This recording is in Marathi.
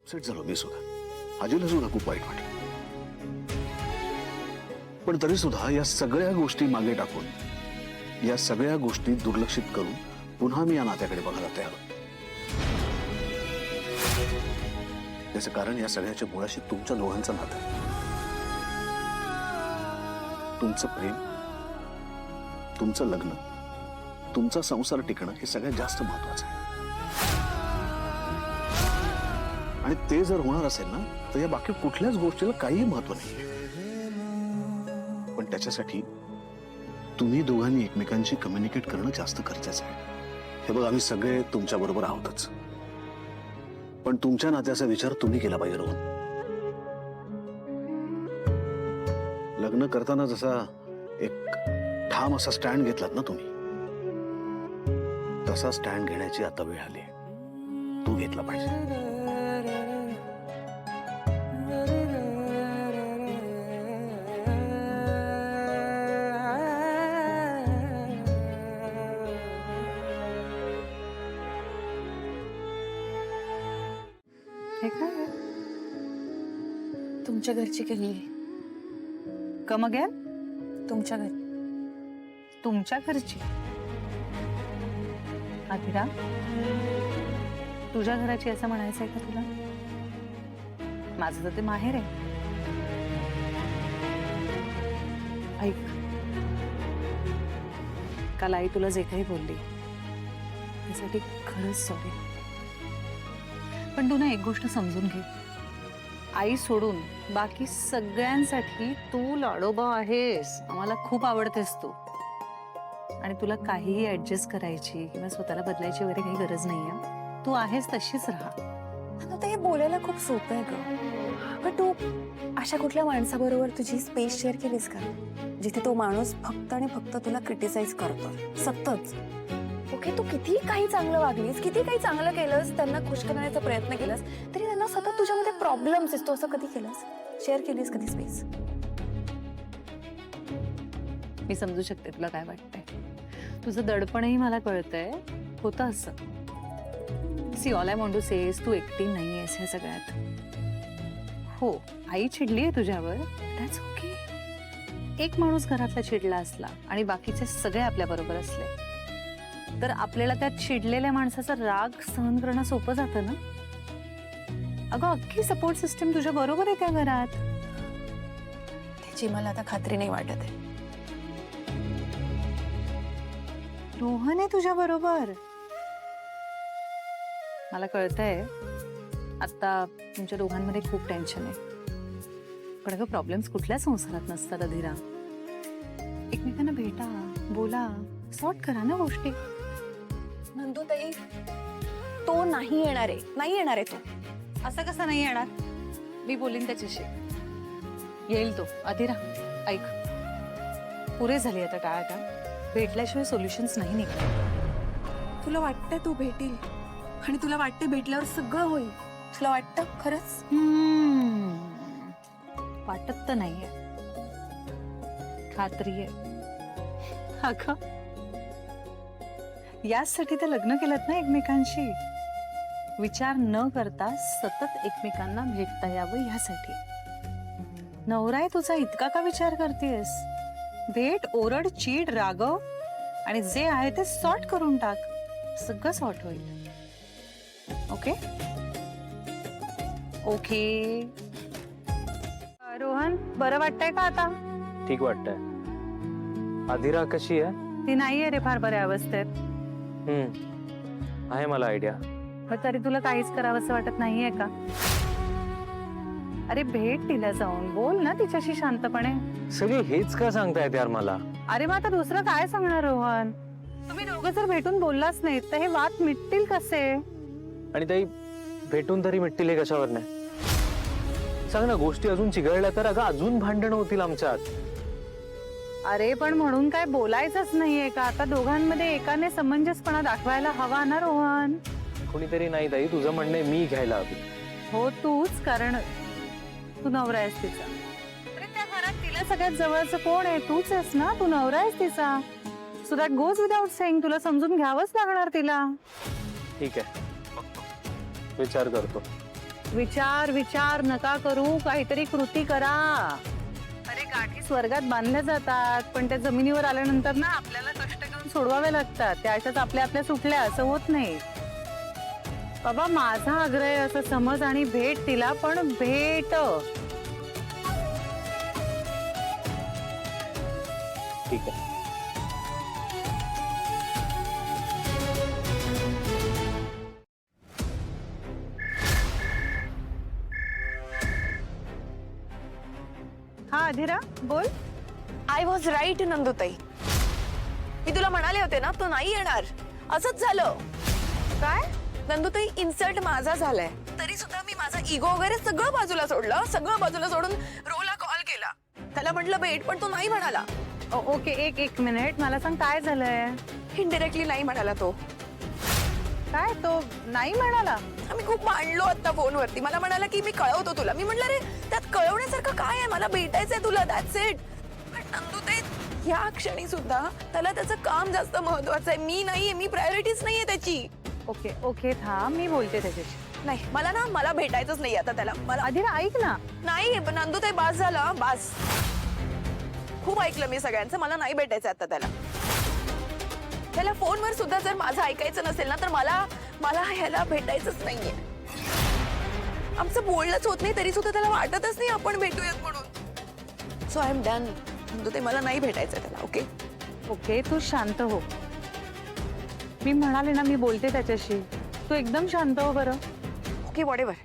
अपसेट झालो मी सुद्धा. आजीला सुद्धा खूप वाईट वाटलं. पण तरी सुद्धा या सगळ्या गोष्टी मागे टाकून, या सगळ्या गोष्टी दुर्लक्षित करून पुन्हा मी या नात्याकडे बघायला तयार होतो. त्याचं कारण या सगळ्याच्या मुळाशी तुमच्या दोघांचं नातं आहे. तुमचं प्रेम, तुमचं लग्न, तुमचा संसार टिकणं हे सगळ्यात जास्त महत्वाचं आहे. आणि ते जर होणार असेल ना तर या बाकी कुठल्याच गोष्टीला काहीही महत्व नाही. पण त्याच्यासाठी तुम्ही दोघांनी एकमेकांशी कम्युनिकेट करणं जास्त गरजेचं आहे. हे बघ, आम्ही सगळे तुमच्या बरोबर आहोतच, पण तुमच्या नात्याचा विचार तुम्ही केला पाहिजे रोहन. लग्न करताना जसा एक ठाम असा स्टँड घेतलात ना तुम्ही, तसा स्टँड घेण्याची आता वेळ आली. तू घेतला पाहिजे. हे काय? तुमच्या घरची केली. Come again? तुमच्या घरी. तुमच्या घरची? आधिरा, तुझ्या घराची असं म्हणायचंय का तुला? माझं तर ते माहेर आहे. ऐक, काल आई तुला जे काही बोलली त्यासाठी खरंच सॉरी. पण तू ना एक गोष्ट समजून घे, आई सोडून बाकी सगळ्यांसाठी तू लाडोबा आहेस. आम्हाला खूप आवडतेस तू, आणि तुला काहीही ऍडजस्ट करायची किंवा स्वतःला बदलायची वगैरे काही गरज नाहीये. तू आहेस तशीच राहा. आता हे बोलायला खूप सोपं आहे ग, पण तू अशा कुठल्या माणसाबरोबर तुझी स्पेस शेअर केलीस का, जिथे तो माणूस फक्त आणि फक्त तुला क्रिटिसाइज करतो सतत? ओके, तू किती काही चांगलं वागलीस, किती काही चांगलं केलंस, त्यांना खुश करण्याचा प्रयत्न केलास, तरी त्यांना सतत तुझ्यामध्ये प्रॉब्लेम्स असतो. असं कधी केलंस? शेअर केलीस कधी स्पेस? मी समजू शकते तुला काय वाटतंय. तुझं दडपणही मला कळतंय. होतं असं. See, all I want to say is तू एकटी नाहीयेस ह्या सगळ्यात. हो, आई चिडली आहे तुझ्यावर, दॅट्स ओके. एक माणूस घरातला चिडला असला आणि बाकीचे सगळे आपल्या बरोबर असले तर आपल्याला त्या चिडलेल्या माणसाचा राग सहन करणं सोपं जातं ना. अगं, अख्खी सपोर्ट सिस्टम तुझ्या बरोबर आहे त्या घरात. त्याची मला आता खात्री नाही वाटत आहे. रोहन आहे तुझ्या बरोबर. मला कळतंय आता तुमच्या दोघांमध्ये खूप टेन्शन आहे, पण अगं प्रॉब्लेम्स कुठल्या संसारात नसतात अधीरा. एकमेकांना भेटा, बोला, सॉर्ट करा ना गोष्टी. नंदूताई, तो नाही येणार आहे, नाही येणार आहे तो. असं कसं नाही येणार? मी बोलीन त्याच्याशी, येईल तो. अधीरा ऐक, पुरे झाली आता टाळाटाळ. भेटल्याशिवाय सोल्युशन्स नाही निघणार. तुला वाटतंय तू भेटील, आणि तुला वाटते भेटल्यावर सगळं होईल? तुला वाटतं खरंच? वाटत तर नाहीये, खात्री आहे. अगं, यासाठी तर लग्न केलं ना एकमेकांशी. विचार न करता सतत एकमेकांना भेटता यावं यासाठी. नवरा आहे तुझा, इतका का विचार करतेस? भेट, ओरड, चीड, रागव, आणि जे आहे ते सॉर्ट करून टाक. सगळं सॉर्ट होईल. Okay okay. रोहन, बरं वाटतंय का आता? ठीक वाटतंय. आधिरा कशी आहे? ती नाहीये रे फार बऱ्या अवस्थेत. आहे मला आयडिया. मग तरी तुला काहीच करावंसं वाटत नाहीये का? अरे भेट तिला, जाऊन बोल ना तिच्याशी शांतपणे. सगळे हेच का सांगतायत यार मला? अरे मग आता दुसरं काय सांगणार रोहन? तुम्ही दोघं जर भेटून बोललाच नाहीत तर हे वाद मिटतील कसे? आणि ताई, भेटून तरी मिटतील हे कशावर नाही? सांग ना, गोष्टी अजून चिघळल्या तर अगं अजून भांडण होतील आमच्यात. अरे पण म्हणून काय बोलायचंच नाहीये का? आता दोघांमध्ये एकाने समंजसपणा दाखवायला हवा ना रोहन. कोणीतरी नाही ताई, तुझं म्हणणं आहे मी घ्यायला हवी. हो तूच, कारण तू नवरा आहेस तिचा. अरे त्या घरात तिला सगळ्यात जवळचं कोण आहे? तूच आहेस ना. तू नवरा आहेस तिचा. So that goes without saying. तुला समजून घ्यावंच लागणार तिला. ठीक आहे, विचार करतो. विचार विचार नका करू, काहीतरी कृती करा. अरे गाठी स्वर्गात बांधल्या जातात, पण त्या जमिनीवर आल्यानंतर ना आपल्याला कष्ट घेऊन सोडवावे लागतात. त्या अशाच आपल्या आपल्या सुटल्या असं होत नाही. बाबा माझा आग्रह आहे असं समज आणि भेट तिला, पण भेट. ठीक आहे. हा अधिरा बोल. I was right Nandutai. मी तुला म्हणाले होते ना, तो नाही येणार. असंच झालं. काय? नंदुताई, इन्सल्ट माझा झालाय, तरी सुद्धा मी माझा इगो वगैरे सगळं बाजूला सोडलं. सगळं बाजूला सोडून रोला कॉल केला. त्याला म्हटलं भेट, पण तो नाही म्हणाला. ओके, एक मिनिट मला सांग काय झालंय. इनडिरेक्टली नाही म्हणाला तो. काय तो नाही म्हणाला? आम्ही खूप मांडलो आता फोनवरती. मला म्हणाला की मी कळवतो तुला. मी म्हटलं रे त्यात कळवण्यासारखं काय आहे, मला भेटायचंय तुला, दॅट्स इट. पण नंदुताई, या क्षणी सुद्धा त्याला त्याचं काम जास्त महत्वाचं आहे. मी नाहीये, मी प्रायोरिटीच नाहीये त्याची. ओके थांब, मी बोलते त्याच्याशी. नाही, मला भेटायचंच नाही आता त्याला. मला अधिरा ऐक ना. नाही नंदुताई, बास झालं, बास. खूप ऐकलं मी सगळ्यांचं. मला नाही भेटायचं आता त्याला. त्याला फोनवर सुद्धा जर माझं ऐकायचं नसेल ना, तर मला ह्याला भेटायचंच नाहीये. आमचं बोलणंच होत नाही, तरी सुद्धा त्याला वाटतच नाही आपण भेटूयात म्हणून. So I am done. Nandutai, मला नाही भेटायचं त्याला. ओके तू शांत हो. मी म्हणाले ना मी बोलते त्याच्याशी. तू एकदम शांत हो बरं. Okay, whatever.